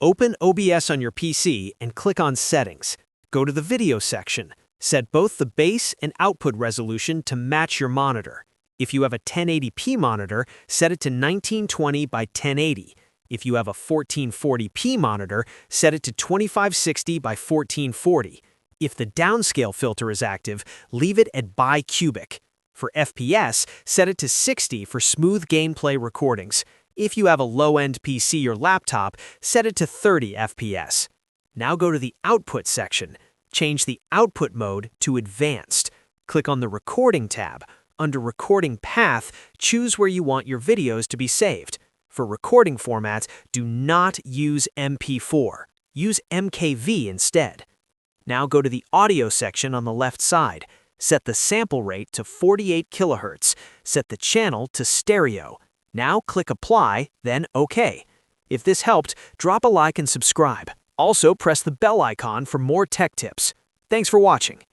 Open OBS on your PC and click on Settings. Go to the Video section. Set both the base and output resolution to match your monitor. If you have a 1080p monitor, set it to 1920 by 1080. If you have a 1440p monitor, set it to 2560 by 1440. If the downscale filter is active, leave it at bicubic. For FPS, set it to 60 for smooth gameplay recordings. If you have a low-end PC or laptop, set it to 30 FPS. Now go to the Output section. Change the output mode to Advanced. Click on the Recording tab. Under Recording Path, choose where you want your videos to be saved. For recording formats, do not use MP4. Use MKV instead. Now go to the Audio section on the left side. Set the sample rate to 48 kHz. Set the channel to stereo. Now click Apply, then OK. If this helped, drop a like and subscribe. Also, press the bell icon for more tech tips. Thanks for watching.